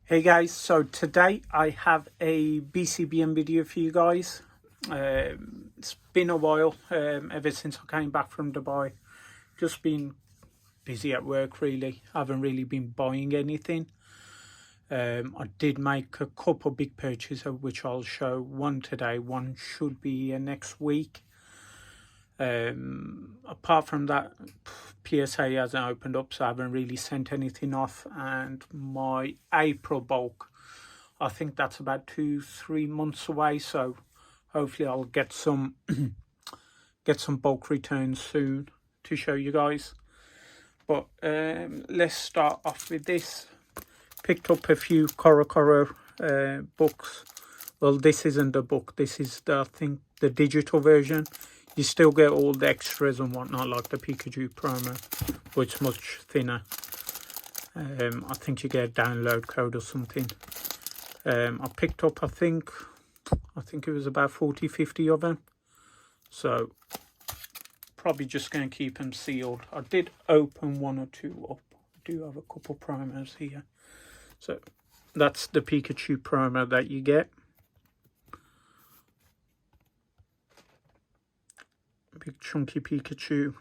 Hey guys, so today I have a BCBM video for you guys. It's been a while, ever since I came back from Dubai. Just been busy at work really, haven't really been buying anything. I did make a couple big purchases which I'll show, one today, one should be here next week. Apart from that, PSA hasn't opened up, so I haven't really sent anything off. And my April bulk, I think that's about 2-3 months away, so hopefully I'll get some get some bulk returns soon to show you guys. But let's start off with this. Picked up a few Coro books. Well, this isn't a book, this is I think the digital version. You still get all the extras and whatnot, like the Pikachu promo, but it's much thinner. I think you get a download code or something. I picked up, I think it was about 40-50 of them. So, probably just going to keep them sealed. I did open one or two up. I do have a couple promos here. So, that's the Pikachu promo that you get. Big chunky Pikachu.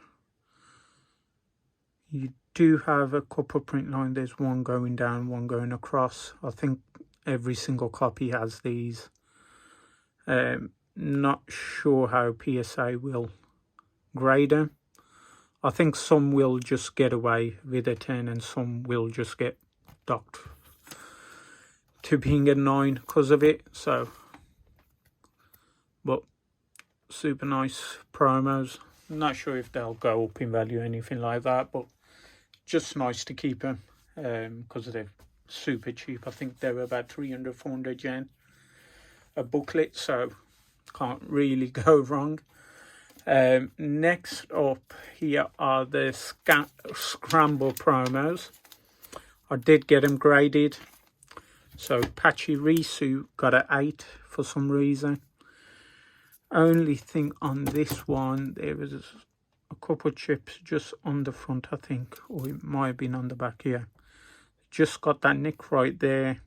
You do have a couple print line. There's one going down, one going across. I think every single copy has these. Not sure how PSA will grade them. I think some will just get away with a 10 and some will just get docked to being a 9 because of it. So, but super nice promos. Not sure if they'll go up in value or anything like that, but just nice to keep them because they're super cheap. I think they were about 300-400 yen a booklet, so can't really go wrong. Next up here are the Scramble promos. I did get them graded. So Pachirisu got an 8 for some reason. Only thing on this one, there was a couple chips just on the front, I think, or it might have been on the back here. Just got that nick right there.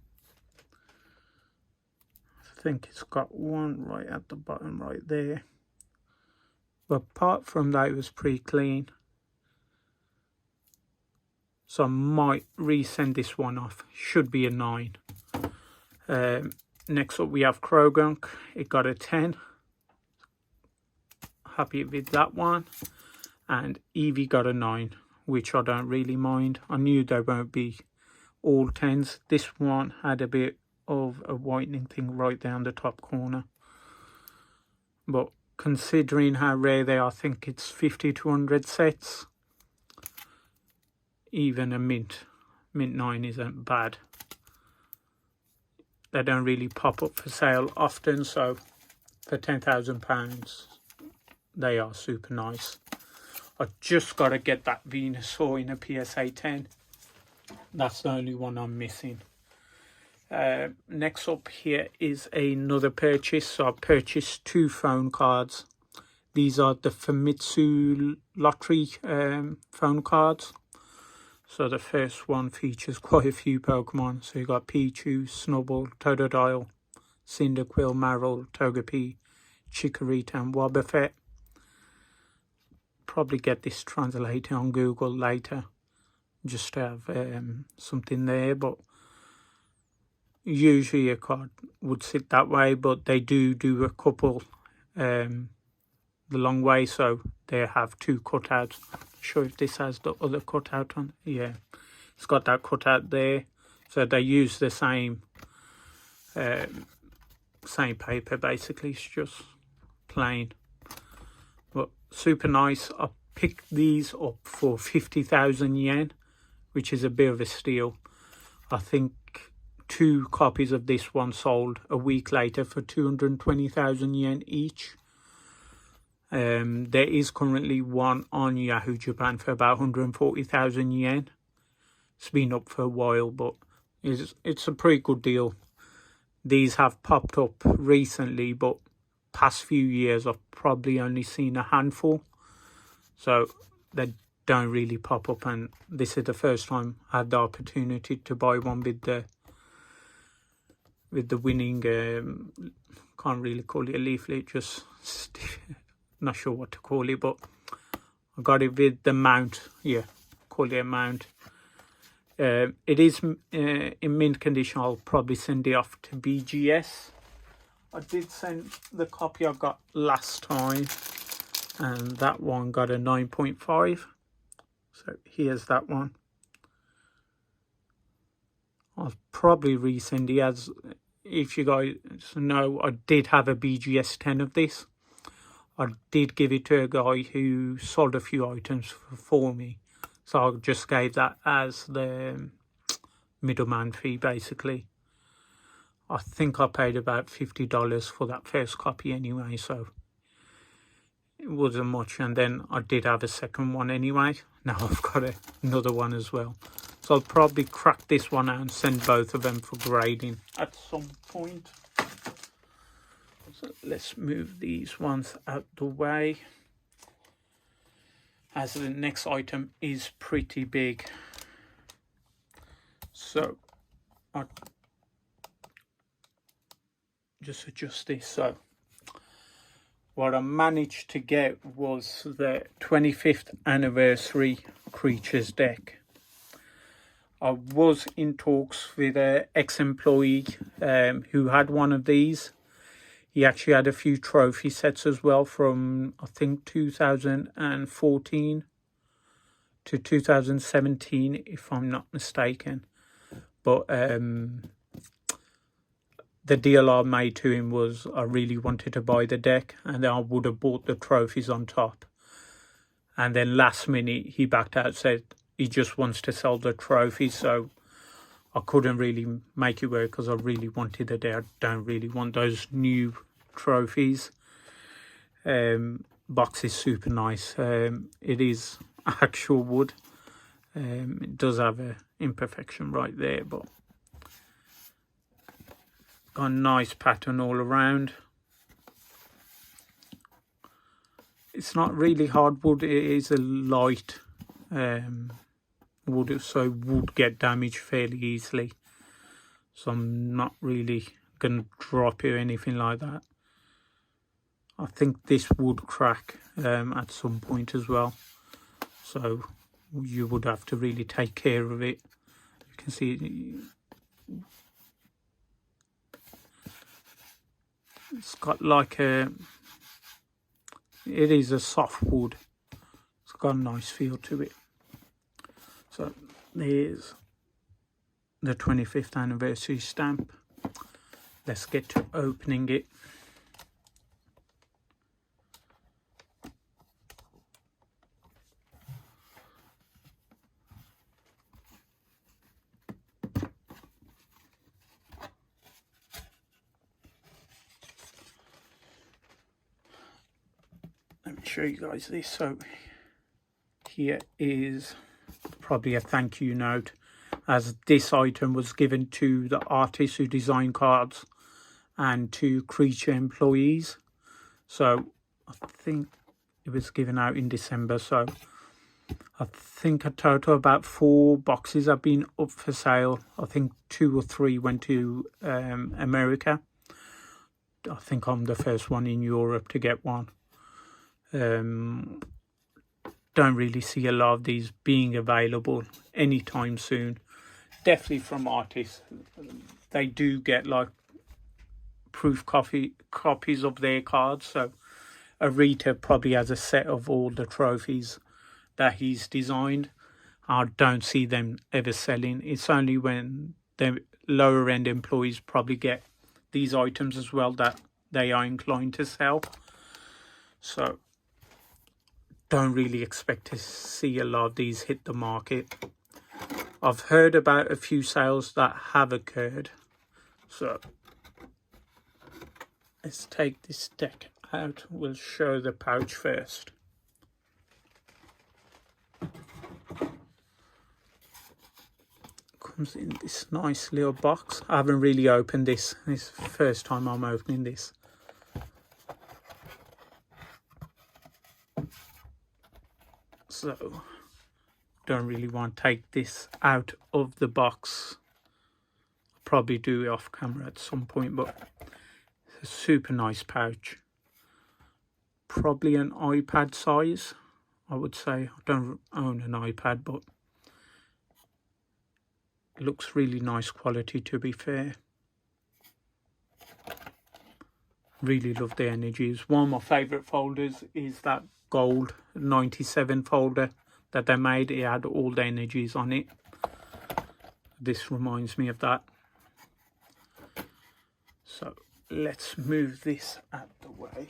I think it's got one right at the bottom right there. But apart from that, it was pretty clean. So I might resend this one off. Should be a 9. Next up we have Krogunk. It got a 10. Happy with that one. And Eevee got a 9, which I don't really mind. I knew they won't be all 10s. This one had a bit of a whitening thing right down the top corner. But considering how rare they are, I think it's 50 to 100 sets. Even a mint 9 isn't bad. They don't really pop up for sale often, so for £10,000, they are super nice. I just got to get that Venusaur in a PSA 10. That's the only one I'm missing. Next up here is another purchase. So I purchased 2 phone cards. These are the Famitsu lottery phone cards. So the first one features quite a few Pokemon. So you got Pichu, Snubbull, Totodile, Cyndaquil, Marill, Togepi, Chikorita and Wobbuffet. Probably get this translated on Google later just to have something there, but usually a card would sit that way, but they do a couple the long way, so they have 2 cutouts. Not sure if this has the other cutout on. Yeah, it's got that cutout there, so they use the same paper basically. It's just plain, but super nice. I picked these up for 50,000 yen, which is a bit of a steal. I think 2 copies of this one sold a week later for 220,000 yen each. There is currently one on Yahoo Japan for about 140,000 yen. It's been up for a while, but it's a pretty good deal. These have popped up recently, but past few years I've probably only seen a handful, so they don't really pop up, and this is the first time I had the opportunity to buy one with the with the winning, can't really call it a leaflet, just not sure what to call it, but I got it with the mount. Yeah, call it a mount. It is in mint condition. I'll probably send it off to BGS. I did send the copy I got last time, and that one got a 9.5. So here's that one. I'll probably resend it, as if you guys know, I did have a BGS 10 of this. I did give it to a guy who sold a few items for me. So I just gave that as the middleman fee, basically. I think I paid about $50 for that first copy anyway, so it wasn't much. And then I did have a second one anyway. Now I've got another one as well. So I'll probably crack this one out and send both of them for grading at some point. So let's move these ones out the way, as the next item is pretty big. So I'll just adjust this. So what I managed to get was the 25th anniversary creatures deck. I was in talks with an ex-employee who had one of these. He actually had a few trophy sets as well from, I think, 2014 to 2017, if I'm not mistaken. But the deal I made to him was I really wanted to buy the deck, and then I would have bought the trophies on top. And then last minute, he backed out, said he just wants to sell the trophies. So I couldn't really make it work because I really wanted the deck. I don't really want those new trophies. Box is super nice. It is actual wood. It does have an imperfection right there, but got a nice pattern all around. It's not really hardwood. It is a light wood, so would get damaged fairly easily. So I'm not really gonna drop it or anything like that. I think this would crack at some point as well, so you would have to really take care of it. You can see it's got like it is a soft wood. It's got a nice feel to it. So there's the 25th anniversary stamp. Let's get to opening it. Let me show you guys this. So here is probably a thank you note, as this item was given to the artist who designed cards and to creature employees. So I think it was given out in December. So I think a total about 4 boxes have been up for sale. I think 2 or 3 went to America. I think I'm the first one in Europe to get one. Don't really see a lot of these being available anytime soon. Definitely from artists. They do get like proof copies of their cards. So Arita probably has a set of all the trophies that he's designed. I don't see them ever selling. It's only when the lower end employees probably get these items as well that they are inclined to sell. So don't really expect to see a lot of these hit the market. I've heard about a few sales that have occurred. So let's take this deck out. We'll show the pouch first. Comes in this nice little box. I haven't really opened this. This is the first time I'm opening this. So don't really want to take this out of the box. probably do it off camera at some point, but it's a super nice pouch. Probably an iPad size, I would say. I don't own an iPad, but it looks really nice quality, to be fair. Really love the energies. One of my favourite folders is that gold 97 folder that they made. It had all the energies on it. This reminds me of that. So let's move this out the way.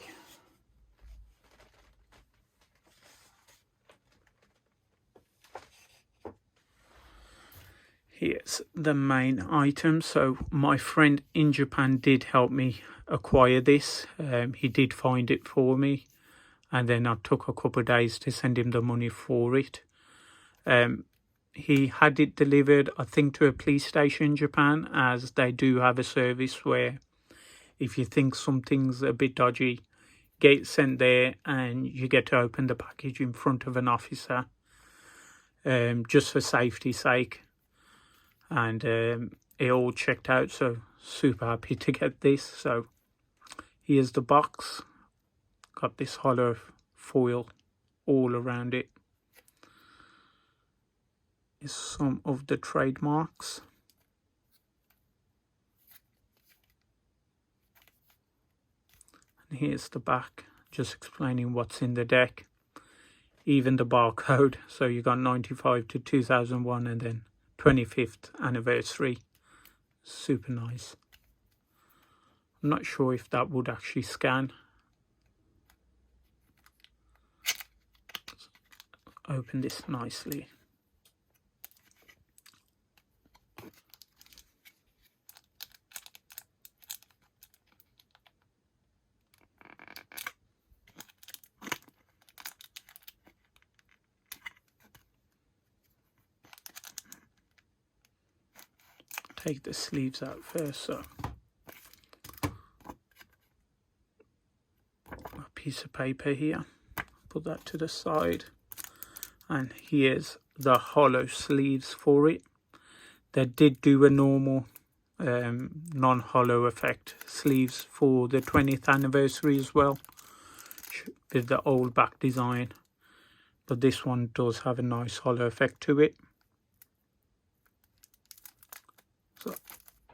Here's the main item. So my friend in Japan did help me acquire this. He did find it for me, and then I took a couple of days to send him the money for it. He had it delivered, I think, to a police station in Japan, as they do have a service where if you think something's a bit dodgy, get it sent there and you get to open the package in front of an officer, just for safety's sake. And it all checked out, so super happy to get this. So here's the box. Got this hollow foil all around it. Is some of the trademarks. And here's the back, just explaining what's in the deck. Even the barcode. So you got 95 to 2001 and then 25th anniversary. Super nice. I'm not sure if that would actually scan. Let's open this nicely. Take the sleeves out first. So a piece of paper here, put that to the side, and here's the hollow sleeves for it. They did do a normal non-hollow effect sleeves for the 20th anniversary as well, with the old back design, but this one does have a nice hollow effect to it. So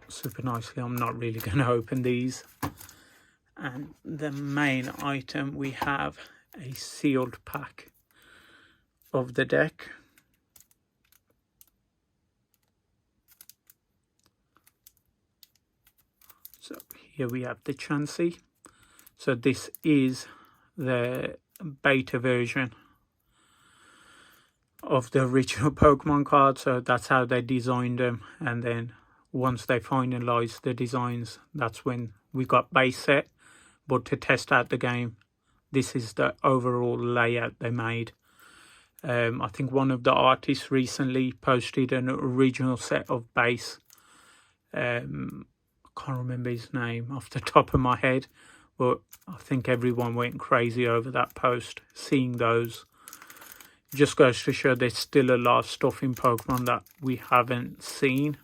super nicely. I'm not really going to open these. And the main item, we have a sealed pack of the deck. So here we have the Chansey. So this is the beta version of the original Pokemon card. So that's how they designed them, and then once they finalized the designs, that's when we got base set. But to test out the game, this is the overall layout they made. I think one of the artists recently posted an original set of base. I can't remember his name off the top of my head, but I think everyone went crazy over that post, seeing those. It just goes to show there's still a lot of stuff in Pokemon that we haven't seen.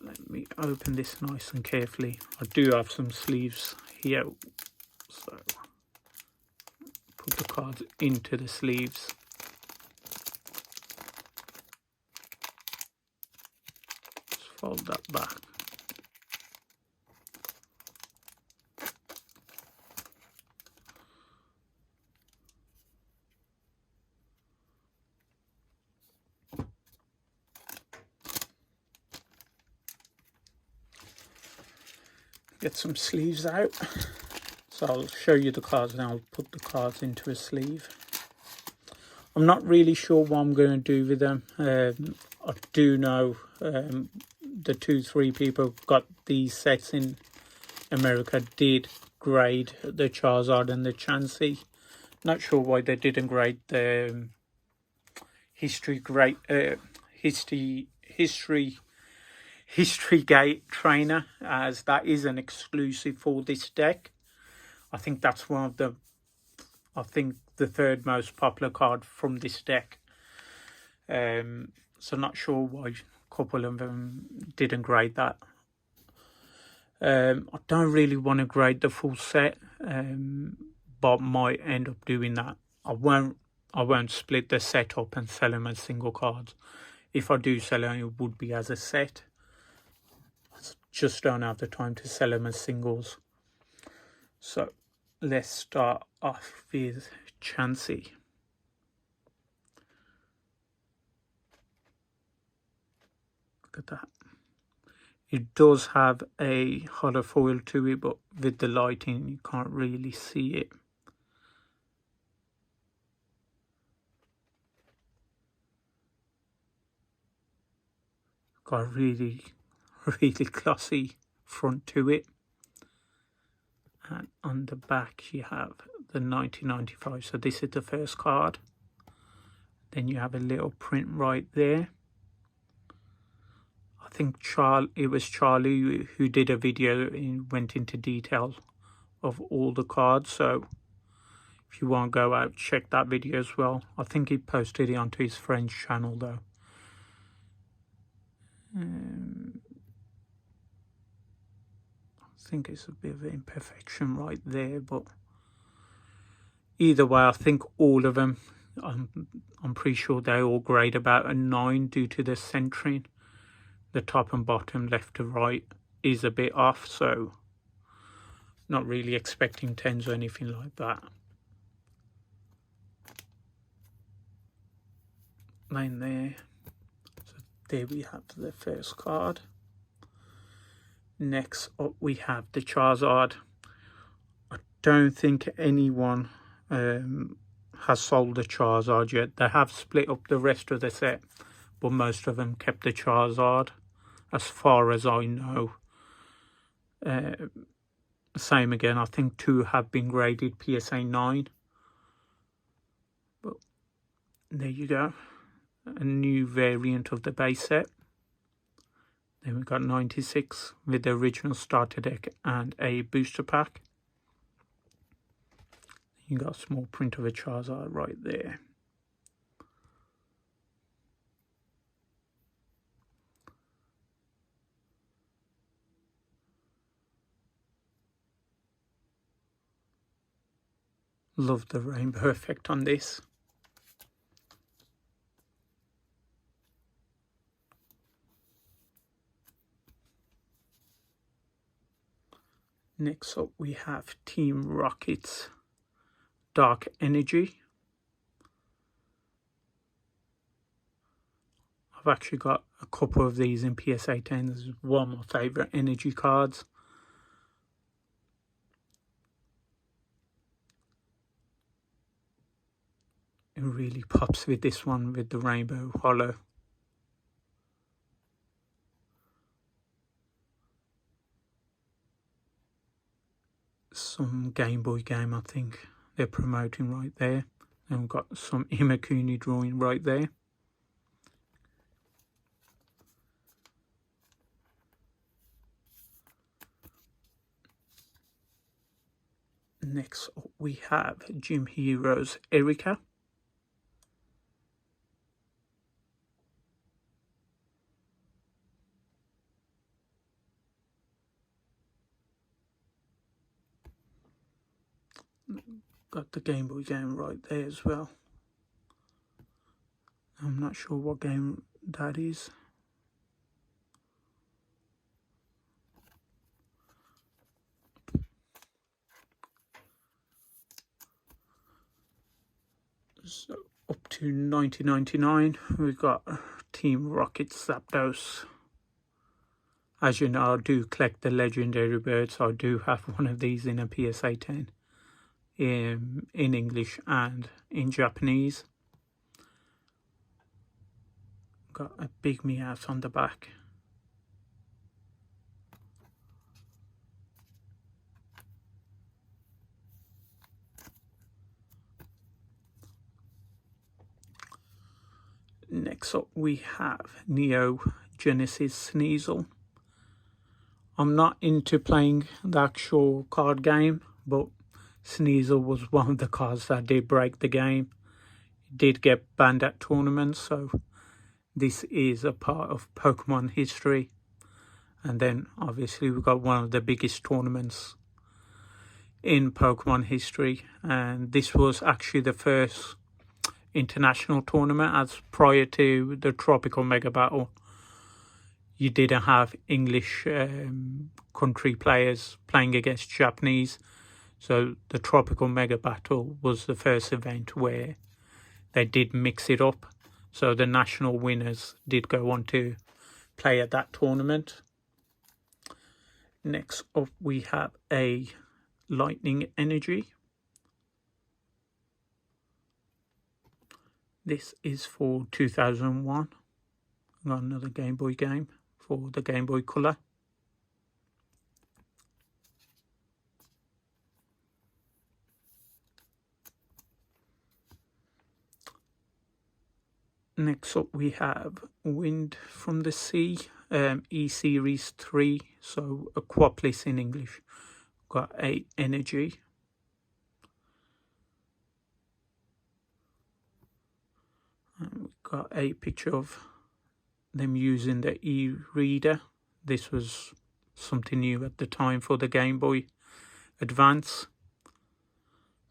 Let me open this nice and carefully. I do have some sleeves here, so put the cards into the sleeves. Just fold that back. Get some sleeves out. So I'll show you the cards and I'll put the cards into a sleeve. I'm not really sure what I'm going to do with them. I do know the 2-3 people got these sets in America did grade the Charizard and the Chansey. Not sure why they didn't grade the History Gate trainer, as that is an exclusive for this deck. I think that's one of the, the third most popular card from this deck. So not sure why a couple of them didn't grade that. I don't really want to grade the full set, but might end up doing that. I won't split the set up and sell them as single cards. If I do sell them, it would be as a set. I just don't have the time to sell them as singles. So let's start off with Chansey. Look at that. It does have a hollow foil to it, but with the lighting you can't really see it. Got a really glossy front to it. And on the back you have the 1995. So this is the first card. Then you have a little print right there. I think it was Charlie who did a video and went into detail of all the cards. So if you want to go out, check that video as well. I think he posted it onto his friend's channel though. I think it's a bit of an imperfection right there, but either way, I think all of them, I'm pretty sure they all grade about a 9 due to the centering. The top and bottom, left to right, is a bit off, so not really expecting 10s or anything like that. Line there. So there we have the first card. Next up we have the Charizard. I don't think anyone has sold the Charizard yet. They have split up the rest of the set, but most of them kept the Charizard as far as I know. Same again, I think 2 have been graded PSA 9. But there you go. A new variant of the base set. Then we've got 96 with the original starter deck and a booster pack. You got a small print of a Charizard right there. Love the rainbow effect on this. Next up we have Team Rocket's Dark Energy. I've actually got a couple of these in PSA 10. This is one of my favourite energy cards. It really pops with this one with the rainbow hollow. Some Game Boy game, I think they're promoting right there. And we've got some Imakuni drawing right there. Next up we have Gym Heroes Erika. Got the Game Boy game right there as well. I'm not sure what game that is. So up to 1999, we've got Team Rocket Zapdos. As you know, I do collect the legendary birds. So I do have one of these in a PSA 10. In English and in Japanese. Got a big Meowth on the back. Next up we have Neo Genesis Sneasel. I'm not into playing the actual card game, but Sneasel was one of the cards that did break the game. It did get banned at tournaments, so This is a part of Pokemon history. And then obviously we've got one of the biggest tournaments in Pokemon history, and this was actually the first international tournament, as prior to the Tropical Mega Battle you didn't have English country players playing against Japanese. So the Tropical Mega Battle was the first event where they did mix it up. So the national winners did go on to play at that tournament. Next up we have a Lightning Energy. This is for 2001. Got another Game Boy game for the Game Boy Color. Next up we have Wind from the Sea, E-Series 3, so Aquapolis in English. Got a Energy. And we've got a picture of them using the e-reader. This was something new at the time for the Game Boy Advance.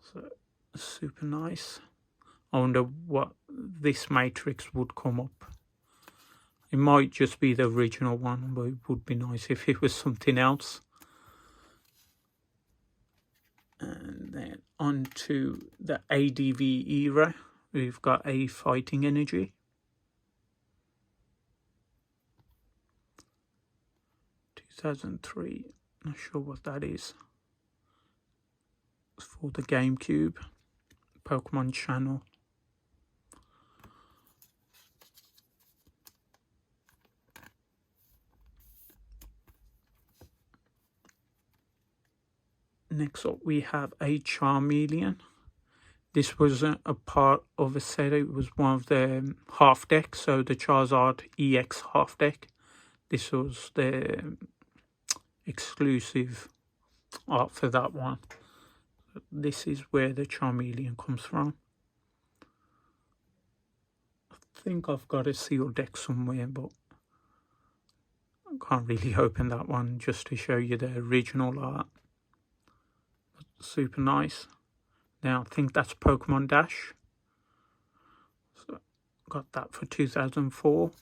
So super nice. I wonder what this matrix would come up. It might just be the original one, but it would be nice if it was something else. And then on to the ADV era. We've got a Fighting Energy. (2003), not sure what that is. It's for the GameCube, Pokemon Channel. Next up we have a Charmeleon. This was a part of a set. It was one of the half decks, so the Charizard EX half deck. This was the exclusive art for that one. This is where the Charmeleon comes from. I think I've got a sealed deck somewhere, but I can't really open that one just to show you the original art. Super nice. Now I think that's Pokemon Dash. So got that for 2004.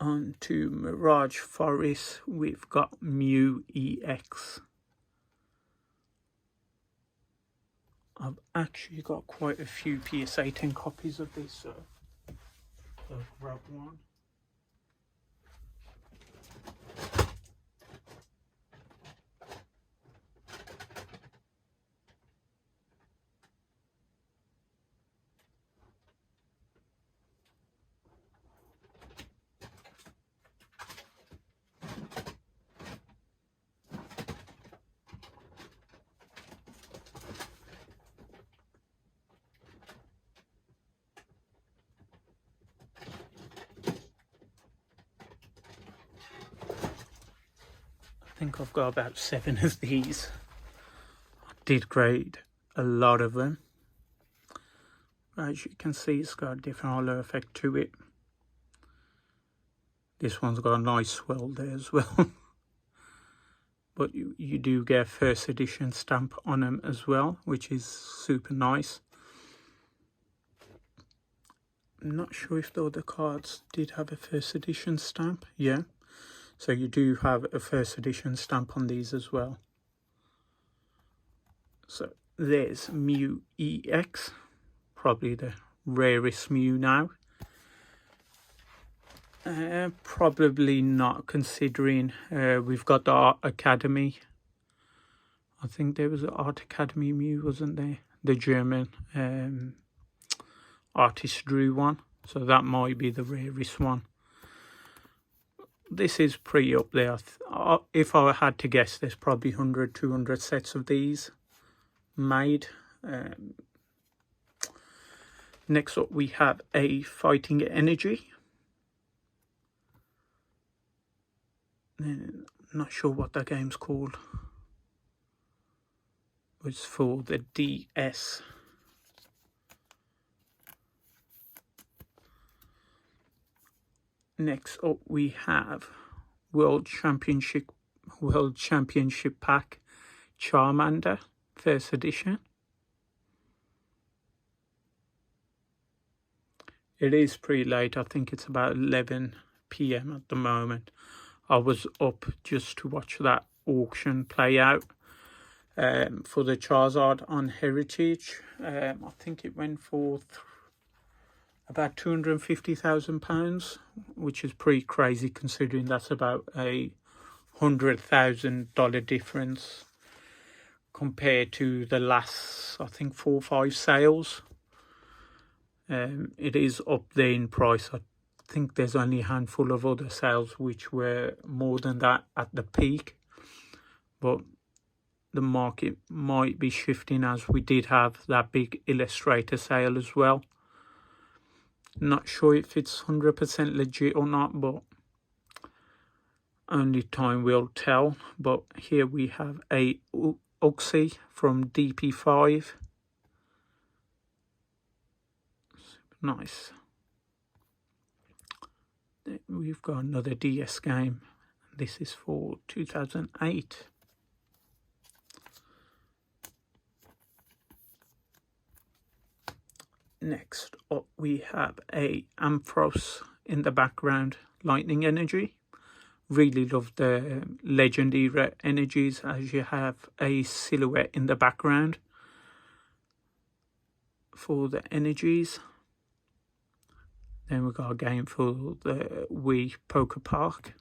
On to Mirage Forest, we've got Mewtwo Ex. I've actually got quite a few PSA 10 copies of this, so I'll grab one. I think I've got about 7 of these. I did grade a lot of them. As you can see, it's got a different halo effect to it. This one's got a nice swell there as well. But you do get a first edition stamp on them as well, which is super nice. I'm not sure if the other cards did have a first edition stamp. Yeah. So you do have a first edition stamp on these as well. So there's Mewtwo Ex, probably the rarest Mew now. Probably not, considering we've got the Art Academy. I think there was an Art Academy Mew, wasn't there? The German artist drew one. So that might be the rarest one. This is pretty up there. If I had to guess, there's probably 100, 200 sets of these made. Next up we have a Fighting Energy. Not sure what that game's called. It's for the DS. Next up we have World Championship Pack Charmander first edition. It is pretty late. I think it's about 11 PM at the moment. I was up just to watch that auction play out for the Charizard on Heritage. I think it went for about £250,000, which is pretty crazy considering that's about a $100,000 difference compared to the last, I think, 4 or 5 sales. It is up there in price. I think there's only a handful of other sales which were more than that at the peak, but the market might be shifting as we did have that big illustrator sale as well. Not sure if it's 100% legit or not, but only time will tell. But here we have a Uxie from DP5. Super nice. Then we've got another DS game. This is for 2008. Next up we have a Ampharos in the background, lightning energy. Really love the legend era energies as you have a silhouette in the background for the energies. Then we've got a game for the Wii Poker Park.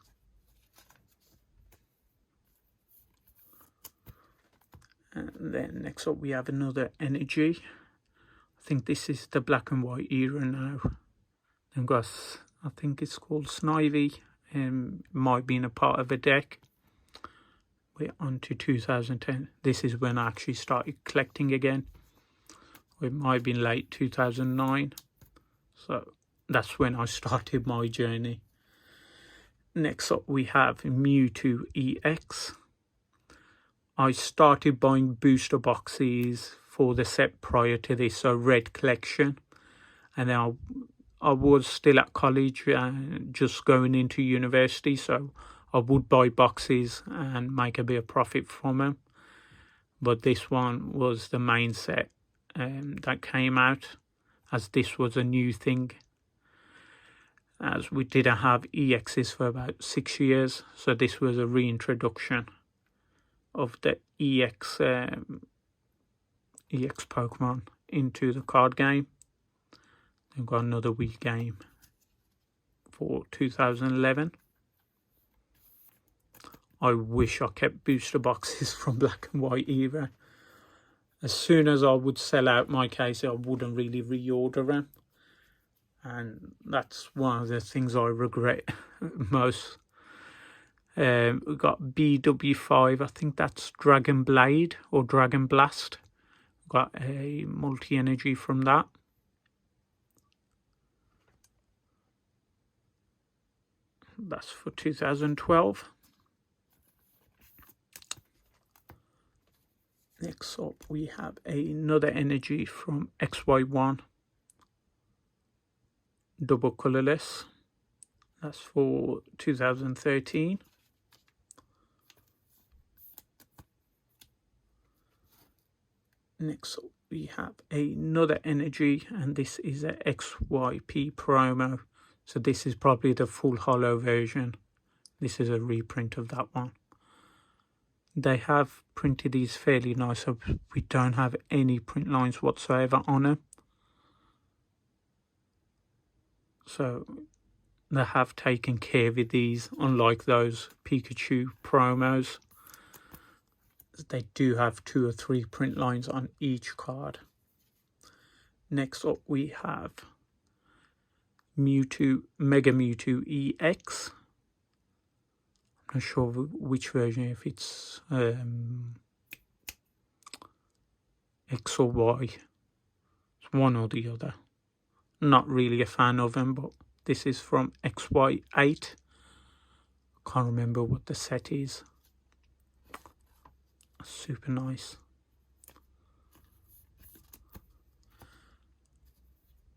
And then next up we have another energy. I think this is the black and white era now. Then got, I think it's called Snivy. Might be in a part of a deck. We're on to 2010. This is when I actually started collecting again. It might have been late 2009. So that's when I started my journey. Next up we have Mewtwo Ex. I started buying booster boxes for the set prior to this, so red collection, and then I was still at college and just going into university, so I would buy boxes and make a bit of profit from them. But this one was the main set that came out, as this was a new thing, as we didn't have EXs for about 6 years, so this was a reintroduction of the EX Pokemon into the card game. They've got another Wii game for 2011. I wish I kept booster boxes from black and white era. As soon as I would sell out my case, I wouldn't really reorder them, and that's one of the things I regret most. We've got BW5, I think that's Dragon Blade or Dragon Blast. Got a multi-energy from that. That's for 2012. Next up we have another energy from XY1. Double colourless. That's for 2013. Next up we have another energy, and this is a XYP promo. So this is probably the full holo version. This is a reprint of that one. They have printed these fairly nice, so we don't have any print lines whatsoever on them. So they have taken care with these, unlike those Pikachu promos. They do have 2 or 3 print lines on each card. Next up we have Mega Mewtwo EX. I'm not sure which version, if it's X or Y. It's one or the other. Not really a fan of them, but this is from XY8. Can't remember what the set is. Super nice.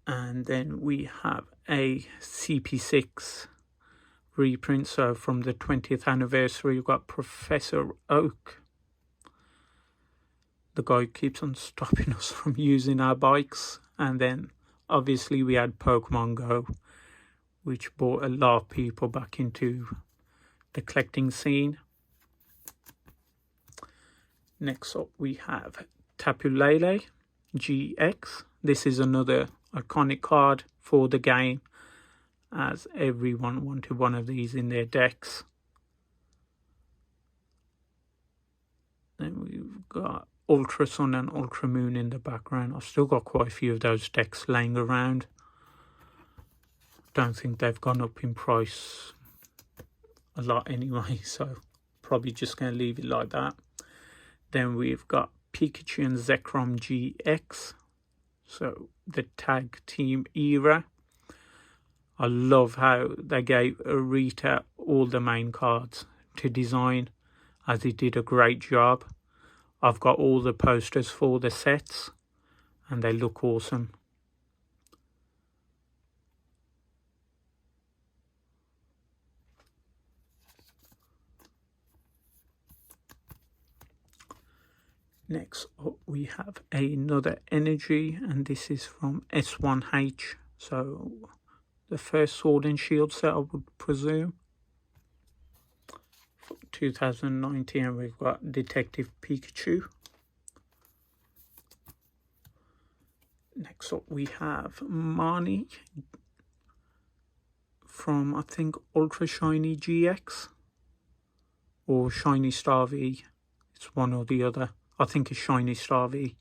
And then we have a CP6 reprint. So from the 20th anniversary, you've got Professor Oak. The guy keeps on stopping us from using our bikes. And then obviously we had Pokemon Go, which brought a lot of people back into the collecting scene. Next up we have Tapu Laylee Gx. This is another iconic card for the game, as everyone wanted one of these in their decks. Then we've got Ultra Sun and Ultra Moon in the background. I've still got quite a few of those decks laying around. Don't think they've gone up in price a lot anyway, so probably just going to leave it like that. Then we've got Pikachu and Zekrom GX, so the tag team era. I love how they gave Rita all the main cards to design, as he did a great job. I've got all the posters for the sets and they look awesome. Next up we have another energy, and this is from S1H, so the first Sword and Shield set, I would presume. For 2019 we've got Detective Pikachu. Next up we have Marnie from, I think, Ultra Shiny GX or Shiny Star V. It's one or the other. I think it's Shiny Star V.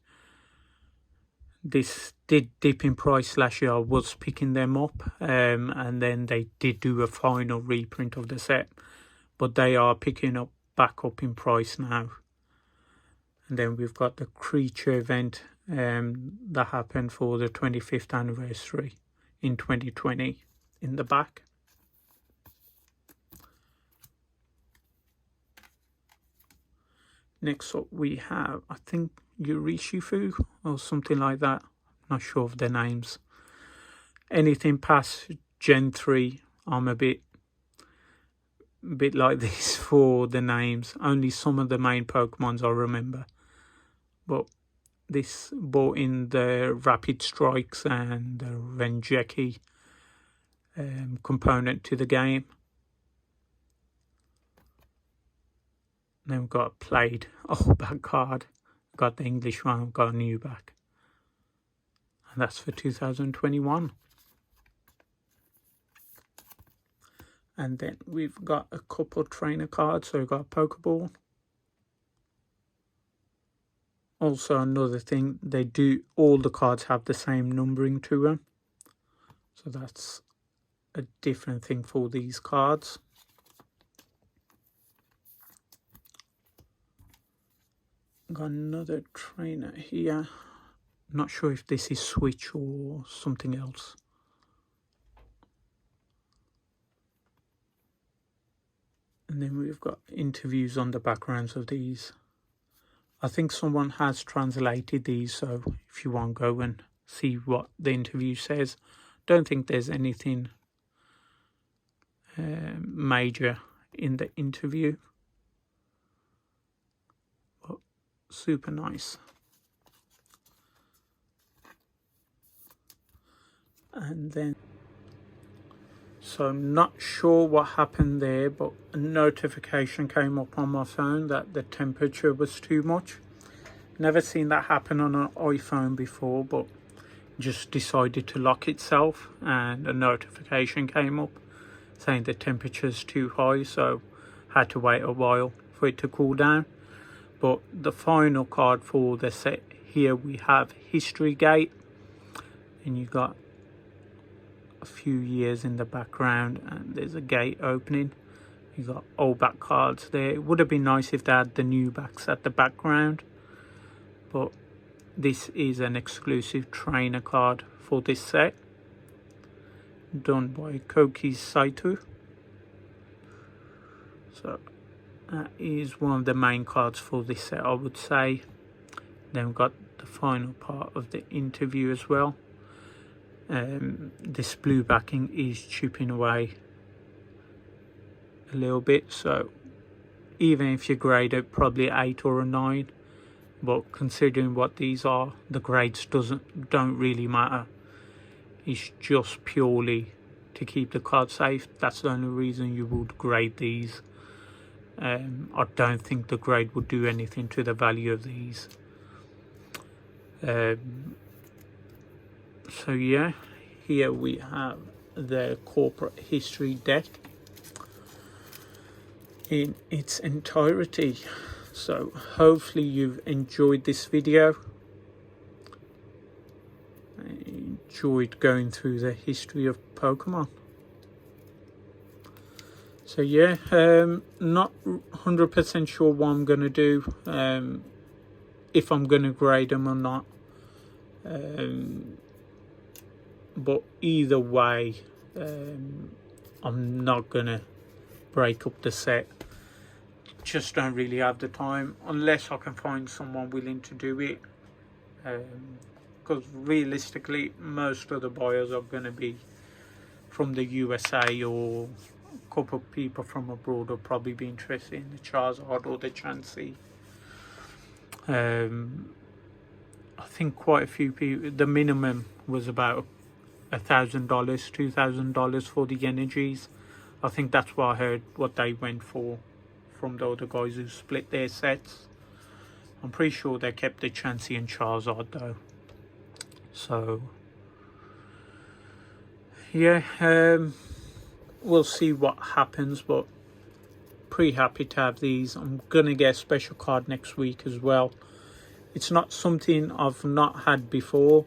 This did dip in price last year. I was picking them up, and then they did do a final reprint of the set, but they are picking up back up in price now. And then we've got the creature event that happened for the 25th anniversary in 2020 in the back. Next up we have, I think, Yurishifu or something like that. Not sure of their names. Anything past Gen 3, I'm a bit like this for the names. Only some of the main Pokemons I remember. But this brought in the Rapid Strikes and the Renjeki component to the game. Then we've got played old back card. Got the English one, got a new back. And that's for 2021. And then we've got a couple trainer cards. So we've got a Pokeball. Also another thing, all the cards have the same numbering to them. So that's a different thing for these cards. Got another trainer here. Not sure if this is Switch or something else. And then we've got interviews on the backgrounds of these. I think someone has translated these, so if you want to go and see what the interview says. Don't think there's anything major in the interview. But super nice. And then, so I'm not sure what happened there, but a notification came up on my phone that the temperature was too much. Never seen that happen on an iPhone before, but just decided to lock itself, and a notification came up saying the temperature's too high, so had to wait a while for it to cool down. But the final card for the set here, we have History Gate, and you got a few years in the background, and there's a gate opening. You got old back cards there. It would have been nice if they had the new backs at the background, but this is an exclusive trainer card for this set, done by Koki Saito. So that is one of the main cards for this set, I would say. Then we've got the final part of the interview as well. This blue backing is chipping away a little bit, so even if you grade it probably 8 or a 9, but considering what these are, the grades don't really matter. It's just purely to keep the card safe. That's the only reason you would grade these. I don't think the grade would do anything to the value of these. So yeah, here we have the corporate history deck in its entirety. So hopefully you've enjoyed this video. I enjoyed going through the history of Pokemon. So yeah, not 100% sure what I'm going to do, if I'm going to grade them or not. But either way, I'm not going to break up the set. Just don't really have the time, unless I can find someone willing to do it. Because realistically, most of the buyers are going to be from the USA, or a couple of people from abroad will probably be interested in the Charizard or the Chansey. I think quite a few people, the minimum was about $1,000, $2,000 for the energies. I think that's what I heard what they went for from the other guys who split their sets. I'm pretty sure they kept the Chansey and Charizard though. So yeah, we'll see what happens, but pretty happy to have these. I'm gonna get a special card next week as well. It's not something I've not had before,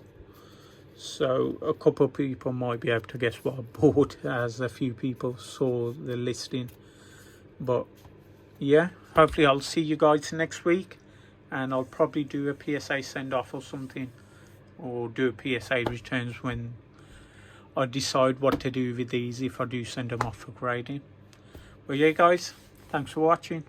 so a couple of people might be able to guess what I bought, as a few people saw the listing. But yeah, hopefully I'll see you guys next week, and I'll probably do a PSA send off or something, or do a PSA returns when I decide what to do with these, if I do send them off for grading. But yeah guys, thanks for watching.